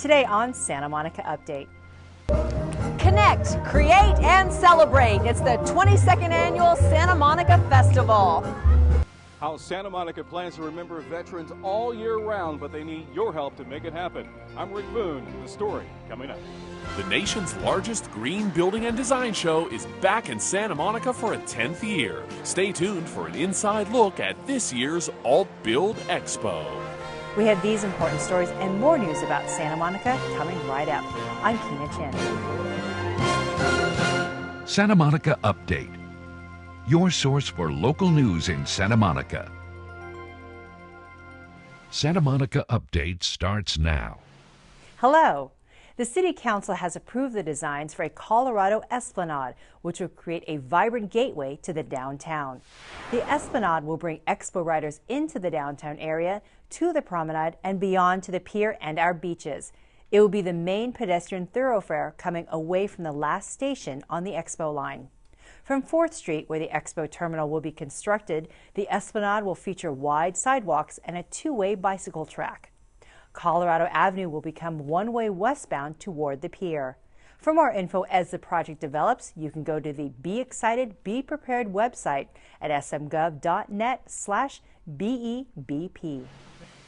Today on Santa Monica Update. Connect, create, and celebrate. It's the 22nd annual Santa Monica Festival. How Santa Monica plans to remember veterans all year round, but they need your help to make it happen. I'm Rick Boone. The story coming up. The nation's largest green building and design show is back in Santa Monica for a 10th year. Stay tuned for an inside look at this year's AltBuild Expo. We have these important stories and more news about Santa Monica coming right up. I'm Keena Chin. Santa Monica Update, your source for local news in Santa Monica. Santa Monica Update starts now. Hello. The City Council has approved the designs for a Colorado Esplanade, which will create a vibrant gateway to the downtown. The Esplanade will bring expo riders into the downtown area, to the promenade, and beyond to the pier and our beaches. It will be the main pedestrian thoroughfare coming away from the last station on the expo line. From 4th Street, where the expo terminal will be constructed, the Esplanade will feature wide sidewalks and a two-way bicycle track. Colorado Avenue will become one-way westbound toward the pier. For more info as the project develops, you can go to the Be Excited, Be Prepared website at smgov.net/BEBP.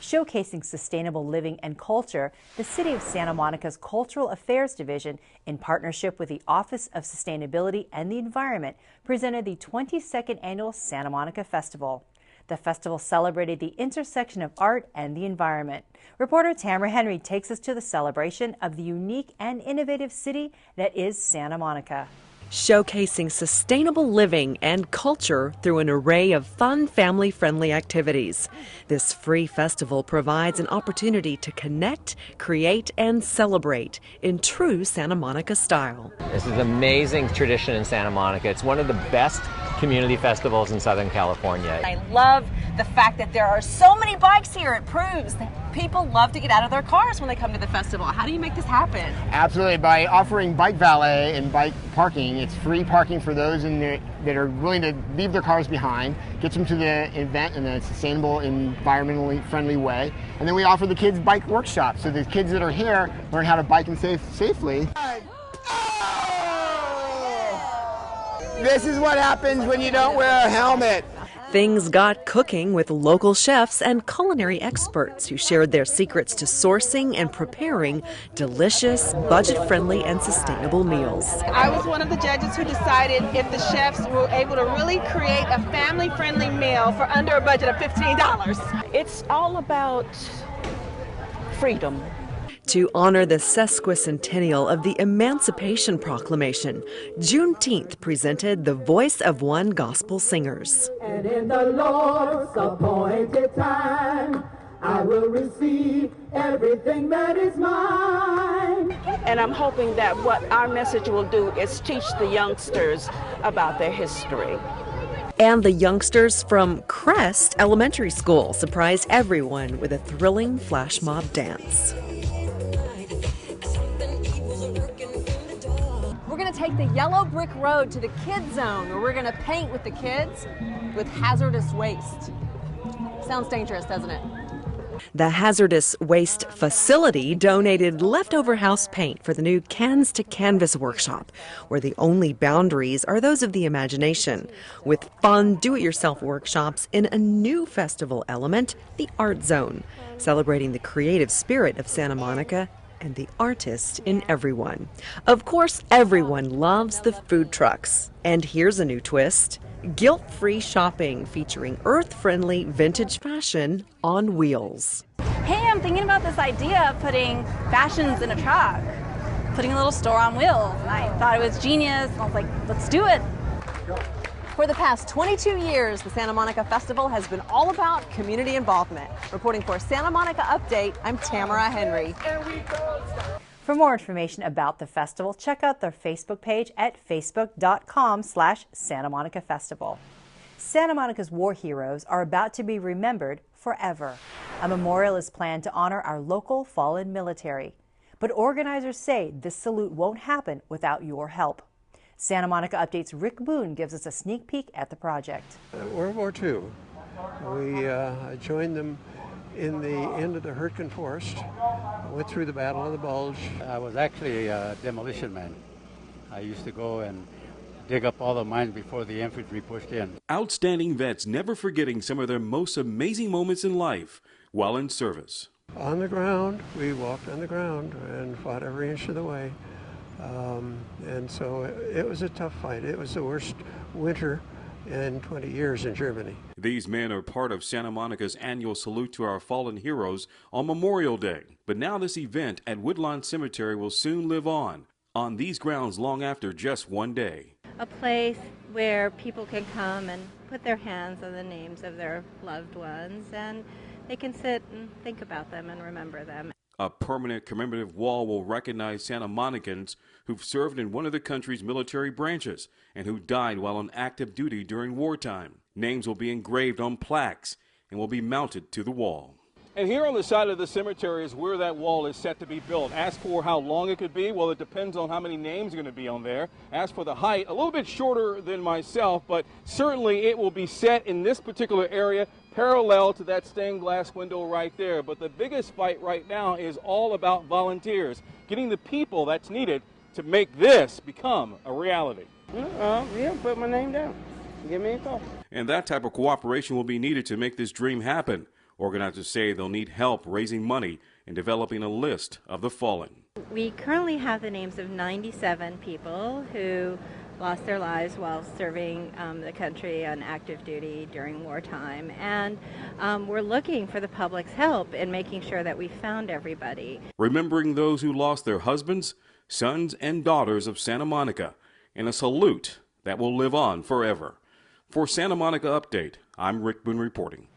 Showcasing sustainable living and culture, the City of Santa Monica's Cultural Affairs Division, in partnership with the Office of Sustainability and the Environment, presented the 22nd Annual Santa Monica Festival. The festival celebrated the intersection of art and the environment. Reporter Tamara Henry takes us to the celebration of the unique and innovative city that is Santa Monica. Showcasing sustainable living and culture through an array of fun, family-friendly activities. This free festival provides an opportunity to connect, create, and celebrate in true Santa Monica style. This is an amazing tradition in Santa Monica. It's one of the best community festivals in Southern California. I love the fact that there are so many bikes here. It proves that people love to get out of their cars when they come to the festival. How do you make this happen? Absolutely, by offering bike valet and bike parking. It's free parking for those that are willing to leave their cars behind, gets them to the event in a sustainable, environmentally friendly way. And then we offer the kids bike workshops, so the kids that are here learn how to bike and safely. This is what happens when you don't wear a helmet. Things got cooking with local chefs and culinary experts who shared their secrets to sourcing and preparing delicious, budget-friendly, and sustainable meals. I was one of the judges who decided if the chefs were able to really create a family-friendly meal for under a budget of $15. It's all about freedom. To honor the sesquicentennial of the Emancipation Proclamation, Juneteenth presented the Voice of One gospel singers. And in the Lord's appointed time, I will receive everything that is mine. And I'm hoping that what our message will do is teach the youngsters about their history. And the youngsters from Crest Elementary School surprised everyone with a thrilling flash mob dance. We're going to take the yellow brick road to the kids zone, where we're going to paint with the kids with hazardous waste. Sounds dangerous, doesn't it? The hazardous waste facility donated leftover house paint for the new Cans to Canvas workshop, where the only boundaries are those of the imagination, with fun do-it-yourself workshops in a new festival element, the Art Zone, celebrating the creative spirit of Santa Monica and the artist in everyone. Of course, everyone loves the food trucks. And here's a new twist: guilt-free shopping featuring earth-friendly vintage fashion on wheels. Hey, I'm thinking about this idea of putting fashions in a truck, putting a little store on wheels. And I thought it was genius. I was like, let's do it. For the past 22 years, the Santa Monica Festival has been all about community involvement. Reporting for Santa Monica Update, I'm Tamara Henry. For more information about the festival, check out their Facebook page at facebook.com/Santa Monica Festival. Santa Monica's war heroes are about to be remembered forever. A memorial is planned to honor our local fallen military. But organizers say this salute won't happen without your help. Santa Monica Update's Rick Boone gives us a sneak peek at the project. World War II. We joined them in the end of the Hurtgen Forest. Went through the Battle of the Bulge. I was actually a demolition man. I used to go and dig up all the mines before the infantry pushed in. Outstanding vets never forgetting some of their most amazing moments in life while in service. On the ground, we walked on the ground and fought every inch of the way. And so it was a tough fight. It was the worst winter in 20 years in Germany. These men are part of Santa Monica's annual Salute to Our Fallen Heroes on Memorial Day. But now this event at Woodlawn Cemetery will soon live on these grounds long after just one day. A place where people can come and put their hands on the names of their loved ones, and they can sit and think about them and remember them. A permanent commemorative wall will recognize Santa Monicans who've served in one of the country's military branches and who died while on active duty during wartime. Names will be engraved on plaques and will be mounted to the wall. And here on the side of the cemetery is where that wall is set to be built. As for how long it could be, well, it depends on how many names are going to be on there. As for the height, a little bit shorter than myself, but certainly it will be set in this particular area parallel to that stained glass window right there. But the biggest fight right now is all about volunteers, getting the people that's needed to make this become a reality. Yeah, put my name down. Give me a call. And that type of cooperation will be needed to make this dream happen. Organizers say they'll need help raising money and developing a list of the fallen. We currently have the names of 97 people who lost their lives while serving the country on active duty during wartime, and we're looking for the public's help in making sure that we found everybody. Remembering those who lost their husbands, sons, and daughters of Santa Monica, and a salute that will live on forever. For Santa Monica Update, I'm Rick Boone reporting.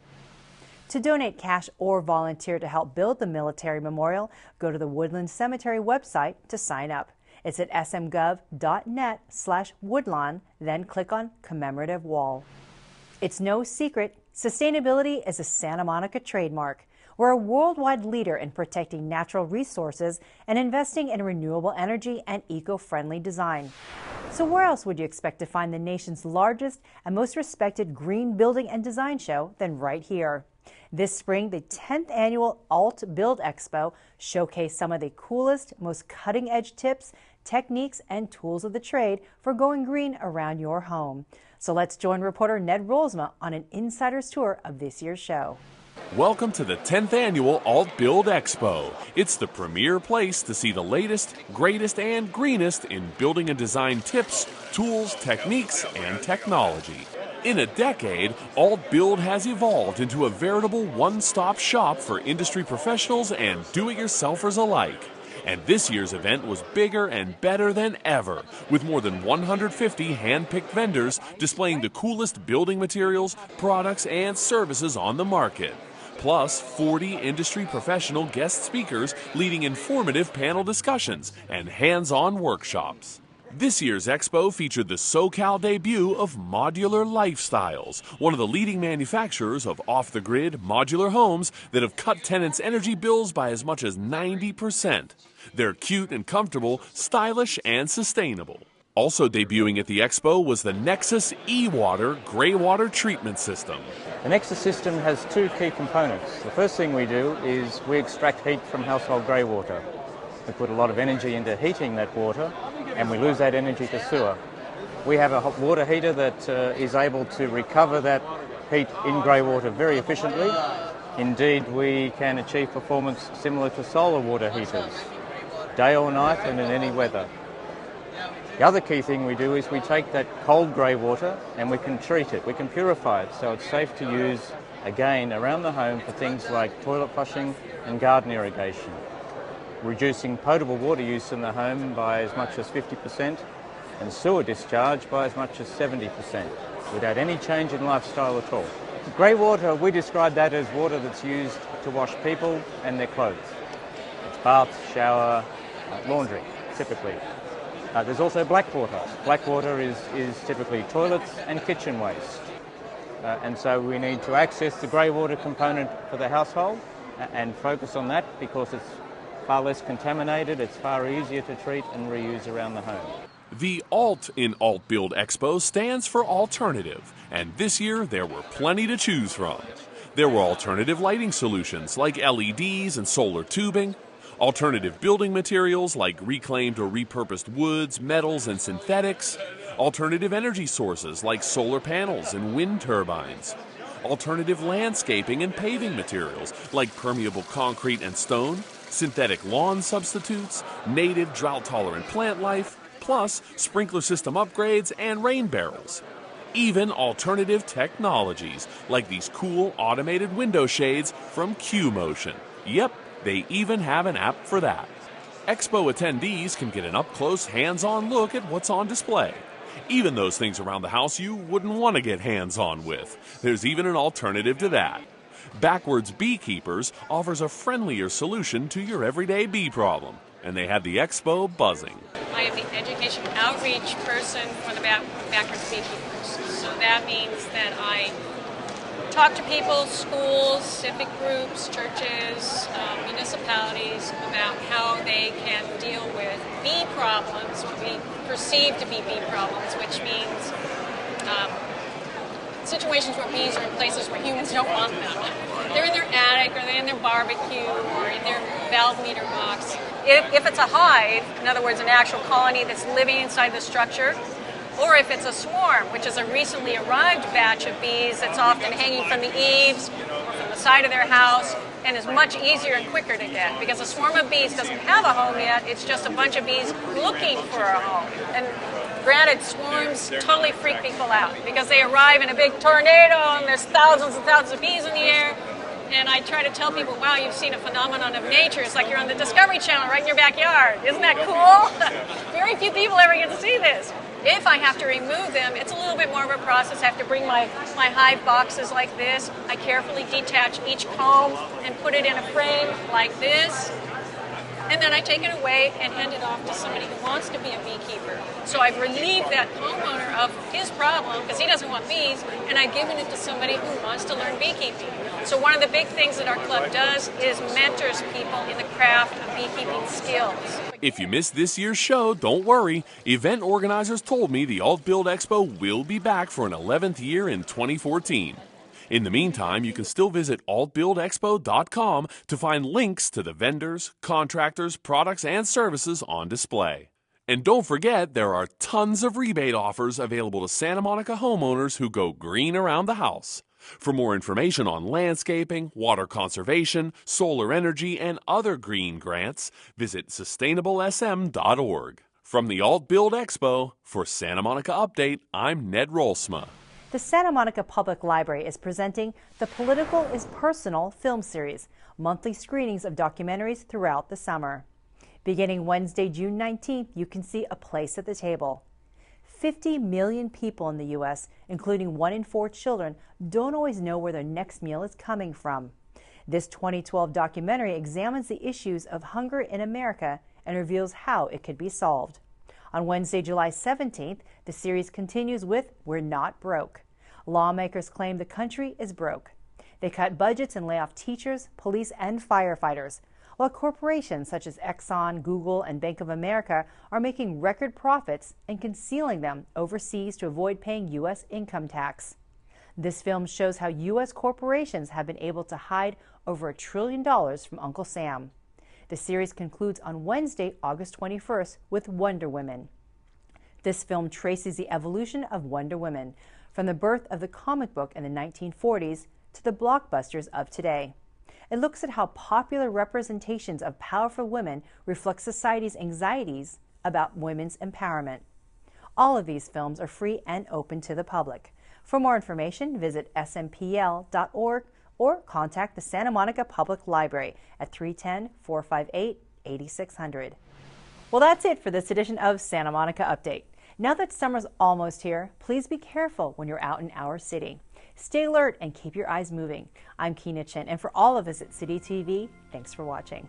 To donate cash or volunteer to help build the military memorial, go to the Woodland Cemetery website to sign up. It's at smgov.net/Woodlawn, then click on Commemorative Wall. It's no secret, sustainability is a Santa Monica trademark. We're a worldwide leader in protecting natural resources and investing in renewable energy and eco-friendly design. So where else would you expect to find the nation's largest and most respected green building and design show than right here? This spring, the 10th annual AltBuild Expo showcased some of the coolest, most cutting-edge tips, techniques, and tools of the trade for going green around your home. So let's join reporter Ned Rolsma on an insider's tour of this year's show. Welcome to the 10th annual AltBuild Expo. It's the premier place to see the latest, greatest, and greenest in building and design tips, tools, techniques, and technology. In a decade, AltBuild has evolved into a veritable one-stop shop for industry professionals and do-it-yourselfers alike. And this year's event was bigger and better than ever, with more than 150 hand-picked vendors displaying the coolest building materials, products, and services on the market. Plus 40 industry professional guest speakers leading informative panel discussions and hands-on workshops. This year's expo featured the SoCal debut of Modular Lifestyles, one of the leading manufacturers of off-the-grid modular homes that have cut tenants' energy bills by as much as 90%. They're cute and comfortable, stylish and sustainable. Also debuting at the expo was the Nexus E-Water gray water treatment system. The Nexus system has two key components. The first thing we do is we extract heat from household grey water. We put a lot of energy into heating that water, and we lose that energy to sewer. We have a hot water heater that is able to recover that heat in grey water very efficiently. Indeed, we can achieve performance similar to solar water heaters, day or night and in any weather. The other key thing we do is we take that cold grey water and we can treat it, we can purify it, so it's safe to use again around the home for things like toilet flushing and garden irrigation, reducing potable water use in the home by as much as 50% and sewer discharge by as much as 70% without any change in lifestyle at all. Grey water, we describe that as water that's used to wash people and their clothes. It's bath, shower, laundry, typically. There's also black water. Black water is typically toilets and kitchen waste. And so we need to access the grey water component for the household and focus on that because it's far less contaminated, it's far easier to treat and reuse around the home. The Alt in AltBuild Expo stands for alternative, and this year there were plenty to choose from. There were alternative lighting solutions like LEDs and solar tubing, alternative building materials like reclaimed or repurposed woods, metals, and synthetics, alternative energy sources like solar panels and wind turbines, alternative landscaping and paving materials like permeable concrete and stone, synthetic lawn substitutes, native drought-tolerant plant life, plus sprinkler system upgrades and rain barrels. Even alternative technologies like these cool automated window shades from Q-Motion. Yep, they even have an app for that. Expo attendees can get an up-close, hands-on look at what's on display. Even those things around the house you wouldn't want to get hands-on with. There's even an alternative to that. Backwards Beekeepers offers a friendlier solution to your everyday bee problem, and they had the expo buzzing. I am the education outreach person for the Backwards Beekeepers. So that means that I talk to people, schools, civic groups, churches, municipalities about how they can deal with bee problems, what we perceive to be bee problems, which means situations where bees are in places where humans don't want them. They're in their attic, or they're in their barbecue, or in their valve meter box. If it's a hive, in other words, an actual colony that's living inside the structure, or if it's a swarm, which is a recently arrived batch of bees that's often hanging from the eaves or from the side of their house, and is much easier and quicker to get, because a swarm of bees doesn't have a home yet, it's just a bunch of bees looking for a home. And granted, swarms totally freak people out, because they arrive in a big tornado and there's thousands and thousands of bees in the air. And I try to tell people, wow, you've seen a phenomenon of nature. It's like you're on the Discovery Channel right in your backyard. Isn't that cool? Very few people ever get to see this. If I have to remove them, it's a little bit more of a process. I have to bring my hive boxes like this. I carefully detach each comb and put it in a frame like this. And then I take it away and hand it off to somebody who wants to be a beekeeper. So I've relieved that homeowner of his problem, because he doesn't want bees, and I've given it to somebody who wants to learn beekeeping. So one of the big things that our club does is mentors people in the craft of beekeeping skills. If you missed this year's show, don't worry. Event organizers told me the AltBuild Expo will be back for an 11th year in 2014. In the meantime, you can still visit altbuildexpo.com to find links to the vendors, contractors, products, and services on display. And don't forget, there are tons of rebate offers available to Santa Monica homeowners who go green around the house. For more information on landscaping, water conservation, solar energy, and other green grants, visit sustainablesm.org. From the AltBuild Expo, for Santa Monica Update, I'm Ned Rolsma. The Santa Monica Public Library is presenting The Political is Personal film series, monthly screenings of documentaries throughout the summer. Beginning Wednesday, June 19th, you can see A Place at the Table. 50 million people in the U.S., including 1 in 4 children, don't always know where their next meal is coming from. This 2012 documentary examines the issues of hunger in America and reveals how it could be solved. On Wednesday, July 17th, the series continues with We're Not Broke. Lawmakers claim the country is broke. They cut budgets and lay off teachers, police, and firefighters, while corporations such as Exxon, Google, and Bank of America are making record profits and concealing them overseas to avoid paying U.S. income tax. This film shows how U.S. corporations have been able to hide over $1 trillion from Uncle Sam. The series concludes on Wednesday, August 21st, with Wonder Woman. This film traces the evolution of Wonder Woman, from the birth of the comic book in the 1940s to the blockbusters of today. It looks at how popular representations of powerful women reflect society's anxieties about women's empowerment. All of these films are free and open to the public. For more information, visit smpl.org or contact the Santa Monica Public Library at 310-458-8600. Well, that's it for this edition of Santa Monica Update. Now that summer's almost here, please be careful when you're out in our city. Stay alert and keep your eyes moving. I'm Keena Chin, and for all of us at City TV, thanks for watching.